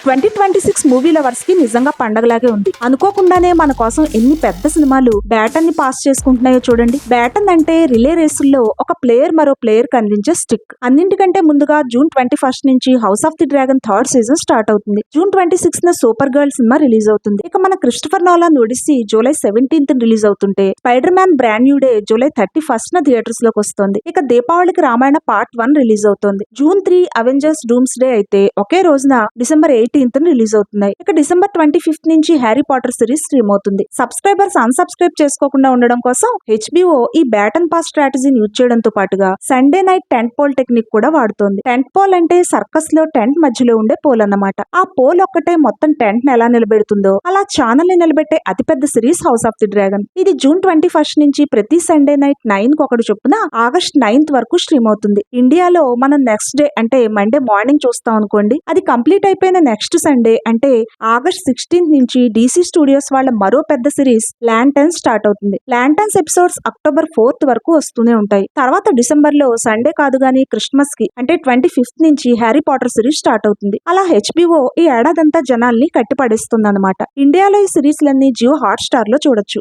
2026 movie lovers కి నిజంగా పండగలాగే ఉంది. అనుకోకుండానే మన కోసం ఎన్ని పెద్ద సినిమాలు బ్యాటన్ ని పాస్ చేసుకుంటున్నాయో చూడండి. బ్యాటన్ అంటే రిలే రేసుల్లో ఒక ప్లేయర్ మరో ప్లేయర్ కి అందించే స్టిక్. అన్నింటికంటే ముందుగా జూన్ 21 నుంచి house of the dragon third season start అవుతుంది. June 26 supergirl cinema release అవుతుంది. ఇక మన Christopher Nolan Odyssey July 17 release అవుతుంటే spider man brand new day July 31 theatres లోకి వస్తుంది. ఇక దీపావళికి రామాయణ పార్ట్ 1 రిలీజ్ అవుతుంది. జూన్ 3 అవెంజర్స్ డూమ్స్ డే అయితే ఒకే రోజున డిసెంబర్ 18 రిలీజ్ అవుతున్నాయి. ఇక డిసెంబర్ 25 నుంచి హ్యారీ పాటర్ సిరీస్ స్ట్రీమ్ అవుతుంది. సబ్స్క్రైబర్స్ అన్సబ్స్క్రైబ్ చేసుకోకుండా ఉండడం కోసం HBO ఈ బ్యాటన్ పాస్ స్ట్రాటజీని యూజ్ చేయడంతో పాటుగా Sunday night tent pole technique కూడా వాడుతోంది. టెంట్ పోల్ అంటే సర్కస్ లో టెంట్ మధ్యలో ఉండే పోల్ అన్నమాట. ఆ పోల్ ఒక్కటే మొత్తం టెంట్ ని ఎలా నిలబెడుతుందో అలా ఛానల్ ని నిలబెట్టే అతిపెద్ద series house of the dragon. ఇది జూన్ 21 నుంచి ప్రతి సండే నైట్ 9 కి ఒకటి చొప్పున ఆగస్ట్ 9 వరకు స్ట్రీమ్ అవుతుంది. ఇండియాలో మనం నెక్స్ట్ డే అంటే మండే మార్నింగ్ చూస్తాం అనుకోండి. అది కంప్లీట్ అయిపోయిన నెక్స్ట్ సండే అంటే ఆగస్ట్ 16 నుంచి DC స్టూడియోస్ వాళ్ళ మరో పెద్ద సిరీస్ ల్యాంటన్స్ స్టార్ట్ అవుతుంది. ల్యాంటన్స్ ఎపిసోడ్స్ అక్టోబర్ 4 వరకు వస్తూనే ఉంటాయి. తర్వాత డిసెంబర్ లో సండే కాదు గానీ క్రిస్మస్ కి అంటే 25 నుంచి హ్యారీ పాటర్ సిరీస్ స్టార్ట్ అవుతుంది. అలా HBO ఈ ఏడాదంతా జనాల్ని కట్టిపడేస్తుంది అనమాట. ఇండియాలో ఈ సిరీస్ లన్నీ జియో హాట్ స్టార్ లో చూడొచ్చు.